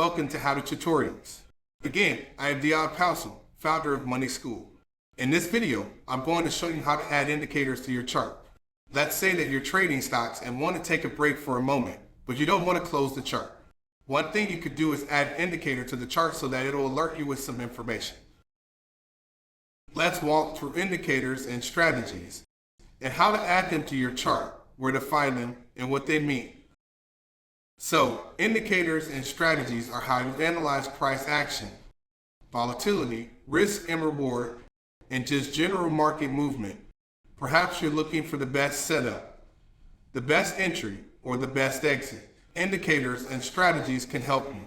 Welcome to How to Tutorials. Again, I am Dion Powsell, founder of Money School. In this video, I'm going to show you how to add indicators to your chart. Let's say that you're trading stocks and want to take a break for a moment, but you don't want to close the chart. One thing you could do is add an indicator to the chart so that it'll alert you with some information. Let's walk through indicators and strategies, and how to add them to your chart, where to find them, and what they mean. So, indicators and strategies are how you analyze price action, volatility, risk and reward, and just general market movement. Perhaps you're looking for the best setup, the best entry, or the best exit. Indicators and strategies can help you.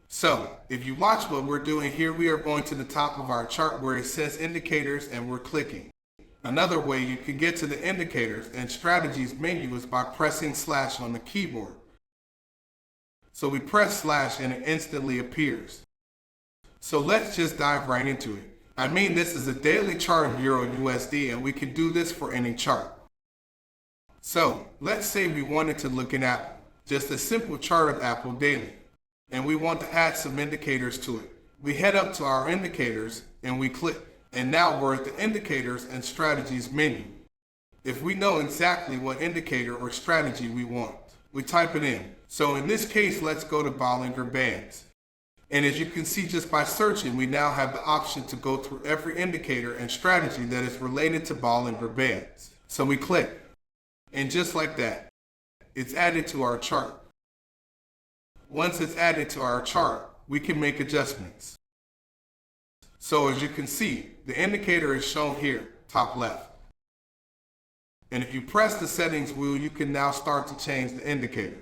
So, if you watch what we're doing here, we are going to the top of our chart where it says indicators and we're clicking. Another way you can get to the indicators and strategies menu is by pressing / on the keyboard. So we press / and it instantly appears. So let's just dive right into it. I mean, this is a daily chart of Euro and USD, and we can do this for any chart. So let's say we wanted to look at Apple, just a simple chart of Apple daily, and we want to add some indicators to it. We head up to our indicators and we click, and now we're at the indicators and strategies menu. If we know exactly what indicator or strategy we want, we type it in. So in this case, let's go to Bollinger Bands. And as you can see just by searching, we now have the option to go through every indicator and strategy that is related to Bollinger Bands. So we click, and just like that, it's added to our chart. Once it's added to our chart, we can make adjustments. So as you can see, the indicator is shown here, top left. And if you press the settings wheel, you can now start to change the indicator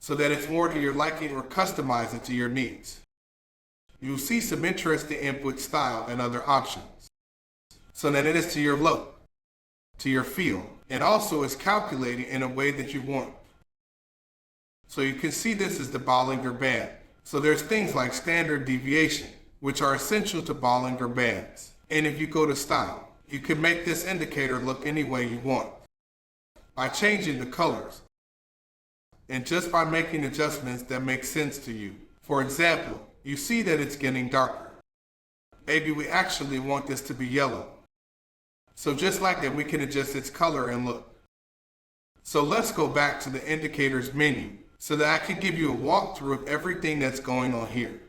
so that it's more to your liking or customize it to your needs. You'll see some interesting input style and other options so that it is to your look, to your feel, and also is calculated in a way that you want. So you can see this is the Bollinger Band. So there's things like standard deviation, which are essential to Bollinger Bands. And if you go to style, you can make this indicator look any way you want by changing the colors and just by making adjustments that make sense to you. For example, you see that it's getting darker. Maybe we actually want this to be yellow. So just like that, we can adjust its color and look. So let's go back to the indicators menu so that I can give you a walkthrough of everything that's going on here.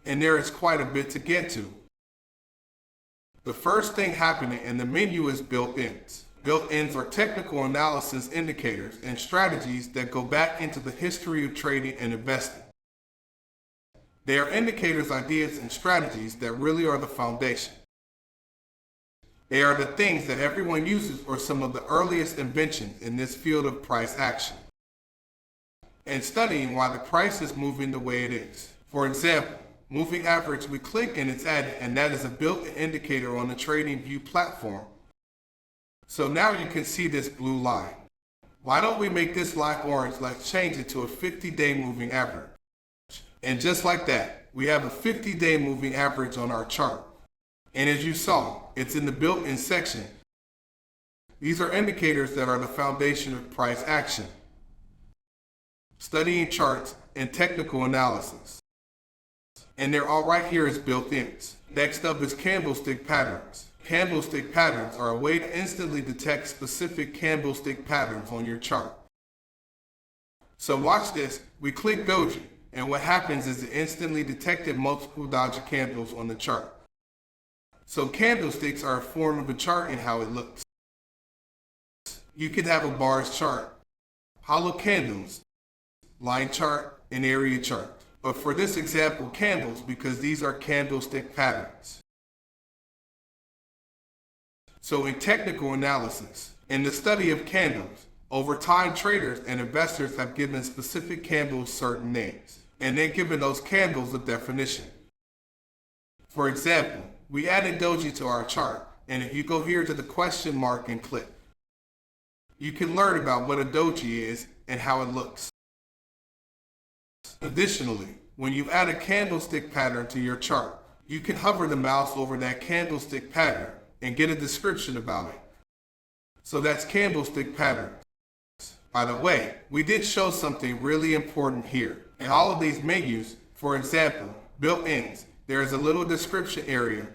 And there is quite a bit to get to. The first thing happening in the menu is built-ins. Built-ins are technical analysis indicators and strategies that go back into the history of trading and investing. They are indicators, ideas, and strategies that really are the foundation. They are the things that everyone uses or some of the earliest inventions in this field of price action and studying why the price is moving the way it is. For example, moving average, we click and it's added, and that is a built-in indicator on the TradingView platform. So now you can see this blue line. Why don't we make this line orange? Let's change it to a 50-day moving average. And just like that, we have a 50-day moving average on our chart. And as you saw, it's in the built-in section. These are indicators that are the foundation of price action, studying charts, and technical analysis. And they're all right here as built-ins. Next up is candlestick patterns. Candlestick patterns are a way to instantly detect specific candlestick patterns on your chart. So watch this. We click doji, and what happens is it instantly detected multiple doji candles on the chart. So candlesticks are a form of a chart in how it looks. You could have a bars chart, hollow candles, line chart, and area chart. But for this example, candles, because these are candlestick patterns. So in technical analysis, in the study of candles, over time traders and investors have given specific candles certain names, and then given those candles a definition. For example, we added doji to our chart, and if you go here to the question mark and click, you can learn about what a doji is and how it looks. Additionally, when you add a candlestick pattern to your chart, you can hover the mouse over that candlestick pattern and get a description about it. So that's candlestick patterns. By the way, we did show something really important here, In all of these menus, for example, built-ins, there is a little description area,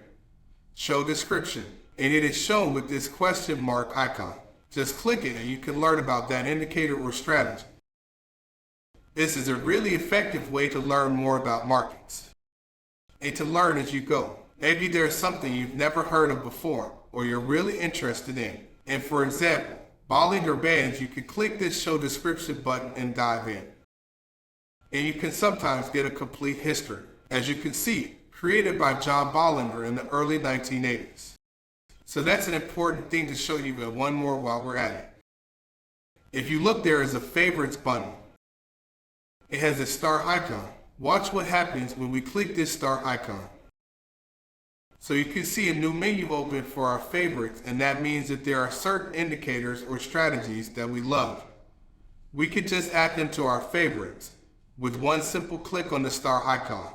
show description, and it is shown with this question mark icon. Just click it and you can learn about that indicator or strategy. This is a really effective way to learn more about markets and to learn as you go. Maybe there's something you've never heard of before or you're really interested in. And for example, Bollinger Bands, you can click this show description button and dive in. And you can sometimes get a complete history, as you can see, created by John Bollinger in the early 1980s. So that's an important thing to show you, but one more while we're at it. If you look, there is a favorites button. It has a star icon. Watch what happens when we click this star icon. So you can see a new menu open for our favorites, and that means that there are certain indicators or strategies that we love. We can just add them to our favorites with one simple click on the star icon.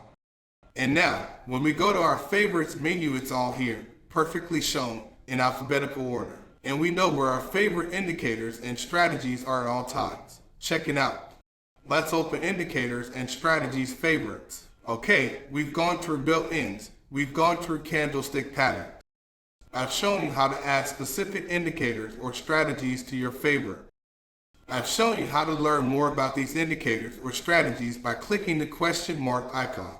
And now, when we go to our favorites menu, it's all here, perfectly shown in alphabetical order. And we know where our favorite indicators and strategies are at all times. Check it out. Let's open indicators and strategies favorites. Okay, we've gone through built-ins. We've gone through candlestick patterns. I've shown you how to add specific indicators or strategies to your favorite. I've shown you how to learn more about these indicators or strategies by clicking the question mark icon.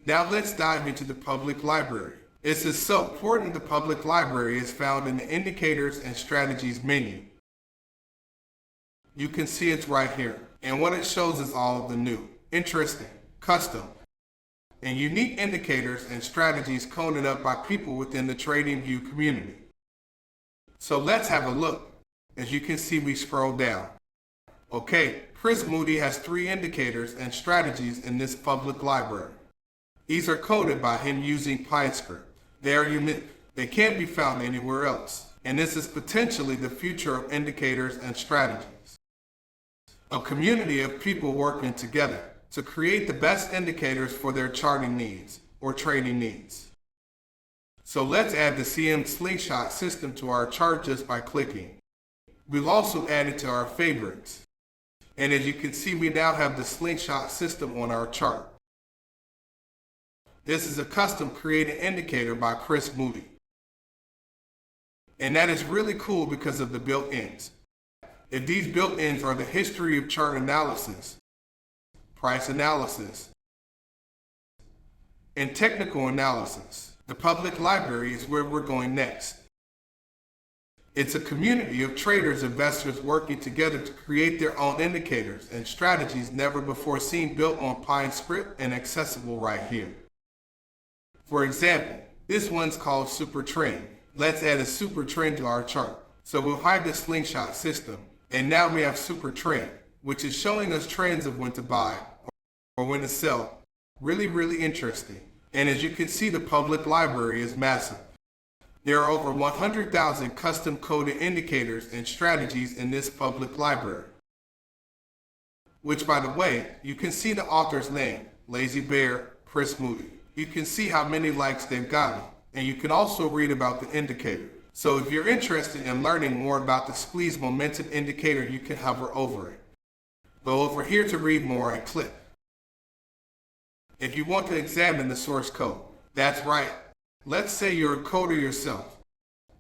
Now let's dive into the public library. This is so important. The public library is found in the indicators and strategies menu. You can see it's right here. And what it shows is all of the new, interesting, custom, and unique indicators and strategies coded up by people within the TradingView community. So let's have a look. As you can see, we scroll down. Okay, Chris Moody has 3 indicators and strategies in this public library. These are coded by him using PyScript. They are unique. They can't be found anywhere else. And this is potentially the future of indicators and strategies. A community of people working together to create the best indicators for their charting needs or trading needs. So let's add the CM Slingshot system to our chart just by clicking. We've also added to our favorites. And as you can see, we now have the Slingshot system on our chart. This is a custom created indicator by Chris Moody. And that is really cool because of the built-ins. If these built-ins are the history of chart analysis, price analysis, and technical analysis, the public library is where we're going next. It's a community of traders, investors working together to create their own indicators and strategies never before seen, built on PyScript and accessible right here. For example, this one's called Super Trend. Let's add a Super Trend to our chart. So we'll hide the Slingshot system, and now we have Super Trend, which is showing us trends of when to buy or when to sell. Really interesting. And as you can see, the public library is massive. There are over 100,000 custom coded indicators and strategies in this public library. Which, by the way, you can see the author's name, Lazy Bear, Chris Moody. You can see how many likes they've gotten, and you can also read about the indicator. So if you're interested in learning more about the squeeze momentum indicator, you can hover over it. Go over here to read more and click. If you want to examine the source code, that's right. Let's say you're a coder yourself,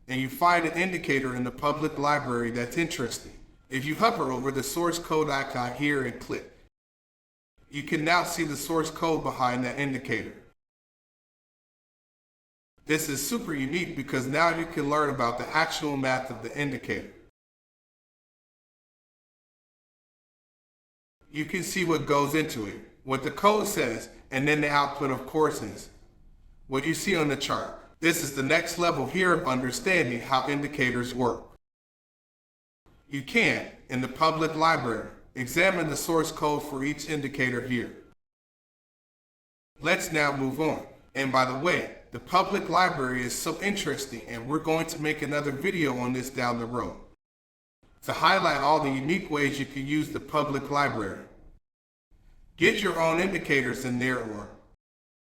and you find an indicator in the public library that's interesting. If you hover over the source code icon here and click, you can now see the source code behind that indicator. This is super unique because now you can learn about the actual math of the indicator. You can see what goes into it, what the code says, and then the output of course is what you see on the chart. This is the next level here of understanding how indicators work. You can, in the public library, examine the source code for each indicator here. Let's now move on. And by the way, the public library is so interesting, and we're going to make another video on this down the road to highlight all the unique ways you can use the public library. Get your own indicators in there, or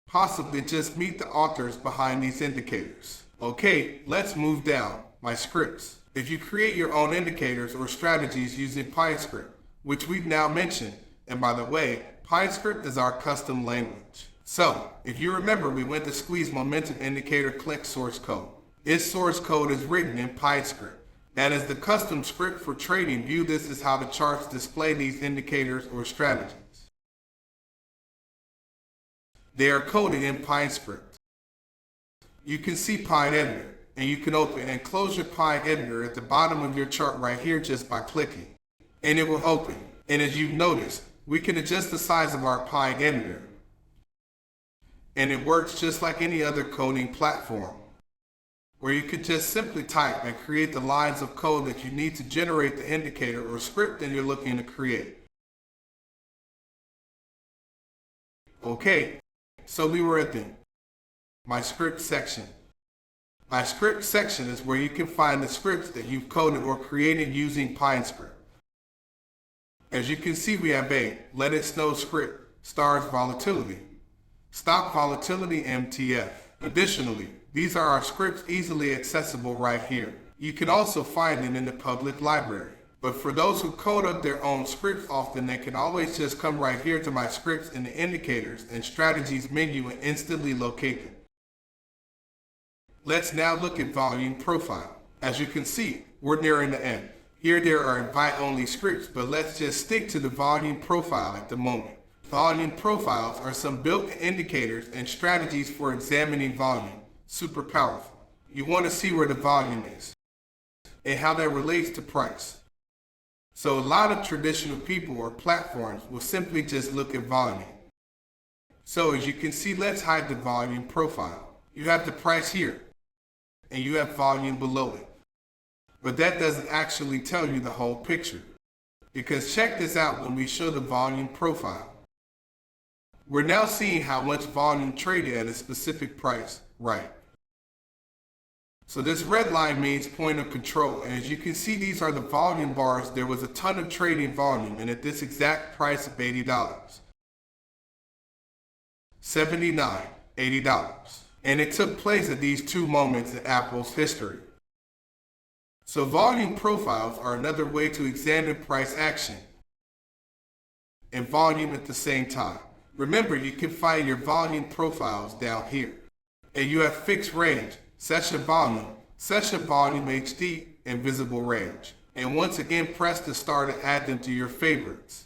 possibly just meet the authors behind these indicators. Okay, let's move down. My scripts. If you create your own indicators or strategies using PyScript, which we've now mentioned, And by the way, PineScript is our custom language. So, if you remember, we went to squeeze momentum indicator click source code. Its source code is written in PineScript. That is the custom script for TradingView. This is how the charts display these indicators or strategies. They are coded in PineScript. You can see Pine Editor, and you can open and close your Pine Editor at the bottom of your chart right here just by clicking. And it will open. And as you've noticed, we can adjust the size of our Pine Editor. And it works just like any other coding platform, where you could just simply type and create the lines of code that you need to generate the indicator or script that you're looking to create. Okay, so we were at the My Script section. My Script section is where you can find the scripts that you've coded or created using PineScript. As you can see, we have a Let It Snow script, stars volatility, stop volatility MTF. Additionally, these are our scripts easily accessible right here. You can also find them in the public library. But for those who code up their own scripts often, they can always just come right here to My Scripts in the Indicators and Strategies menu and instantly locate them. Let's now look at volume profile. As you can see, we're nearing the end. Here there are invite-only scripts, but let's just stick to the volume profile at the moment. Volume profiles are some built-in indicators and strategies for examining volume. Super powerful. You want to see where the volume is and how that relates to price. So a lot of traditional people or platforms will simply just look at volume. So as you can see, let's hide the volume profile. You have the price here, and you have volume below it. But that doesn't actually tell you the whole picture. Because check this out when we show the volume profile. We're now seeing how much volume traded at a specific price, right? So this red line means point of control, and as you can see, these are the volume bars. There was a ton of trading volume, and at this exact price of $80, $79, $80. And it took place at these two moments in Apple's history. So volume profiles are another way to examine price action and volume at the same time. Remember, you can find your volume profiles down here. And you have fixed range, session volume HD, and visible range. And once again, press to start and add them to your favorites.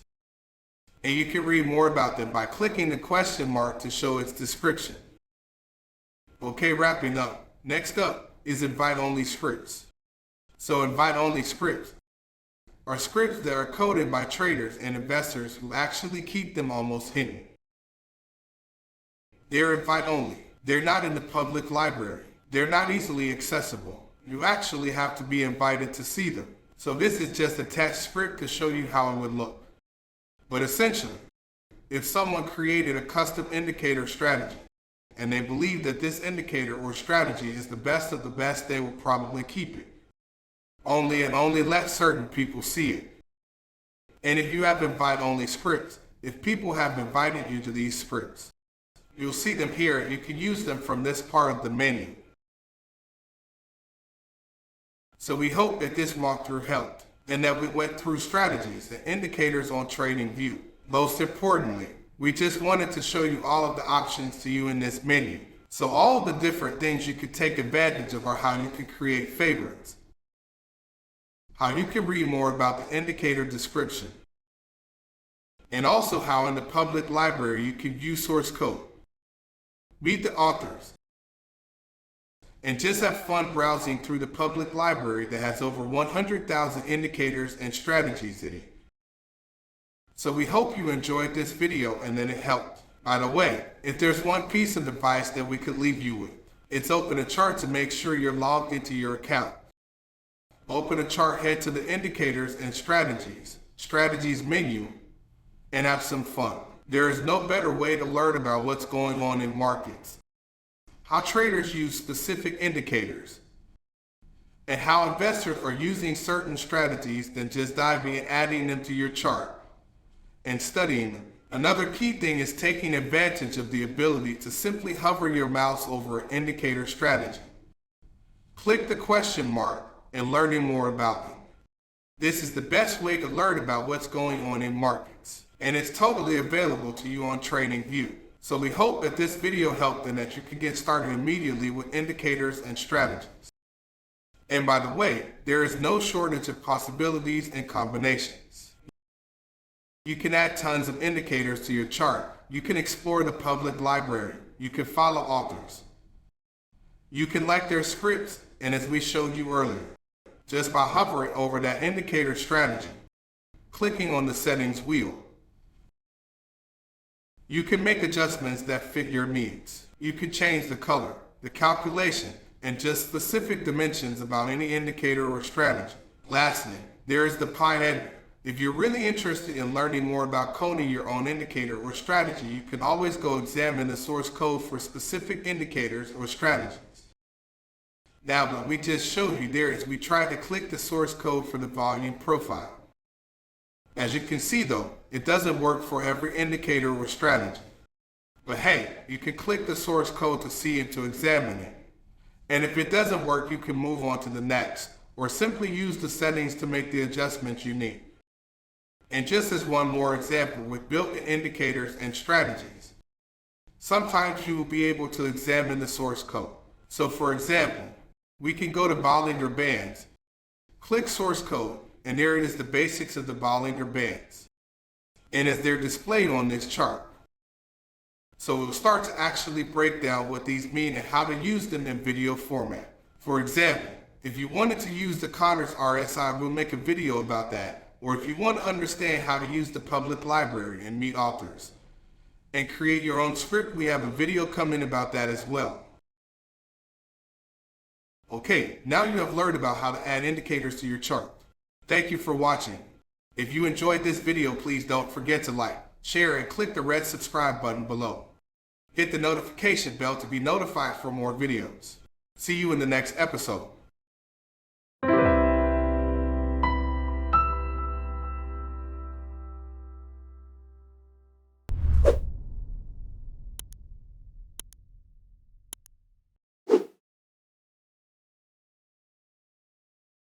And you can read more about them by clicking the question mark to show its description. Okay, wrapping up. Next up is invite-only scripts. So invite-only scripts are scripts that are coded by traders and investors who actually keep them almost hidden. They're invite-only. They're not in the public library. They're not easily accessible. You actually have to be invited to see them. So this is just a text script to show you how it would look. But essentially, if someone created a custom indicator strategy and they believe that this indicator or strategy is the best of the best, they will probably keep it. Only let certain people see it. And if you have invite-only scripts, if people have invited you to these scripts, you'll see them here and you can use them from this part of the menu. So we hope that this walkthrough helped and that we went through strategies and indicators on TradingView. Most importantly, we just wanted to show you all of the options to you in this menu. So all of the different things you could take advantage of are how you can create favorites, how you can read more about the indicator description, and also how in the public library you can view source code, meet the authors, and just have fun browsing through the public library that has over 100,000 indicators and strategies in it. So we hope you enjoyed this video and that it helped. By the way, if there's one piece of advice that we could leave you with, it's open a chart to make sure you're logged into your account. Open a chart, head to the indicators and strategies menu, and have some fun. There is no better way to learn about what's going on in markets, how traders use specific indicators, and how investors are using certain strategies than just diving and adding them to your chart and studying them. Another key thing is taking advantage of the ability to simply hover your mouse over an indicator strategy. Click the question mark and learning more about them. This is the best way to learn about what's going on in markets and it's totally available to you on TradingView. So we hope that this video helped and that you can get started immediately with indicators and strategies. And by the way, there is no shortage of possibilities and combinations. You can add tons of indicators to your chart. You can explore the public library. You can follow authors. You can like their scripts, and as we showed you earlier, just by hovering over that indicator strategy, clicking on the settings wheel, you can make adjustments that fit your needs. You can change the color, the calculation, and just specific dimensions about any indicator or strategy. Lastly, there is the Pine editor. If you're really interested in learning more about coding your own indicator or strategy, you can always go examine the source code for specific indicators or strategies. Now, what we just showed you there is we tried to click the source code for the volume profile. As you can see though, it doesn't work for every indicator or strategy. But hey, you can click the source code to see and to examine it. And if it doesn't work, you can move on to the next, or simply use the settings to make the adjustments you need. And just as one more example with built-in indicators and strategies, sometimes you will be able to examine the source code. So for example, we can go to Bollinger Bands, click source code, and there it is, the basics of the Bollinger Bands. And as they're displayed on this chart. So we'll start to actually break down what these mean and how to use them in video format. For example, if you wanted to use the Connors RSI, we'll make a video about that. Or if you want to understand how to use the public library and meet authors and create your own script, we have a video coming about that as well. Okay, now you have learned about how to add indicators to your chart. Thank you for watching. If you enjoyed this video, please don't forget to like, share, and click the red subscribe button below. Hit the notification bell to be notified for more videos. See you in the next episode.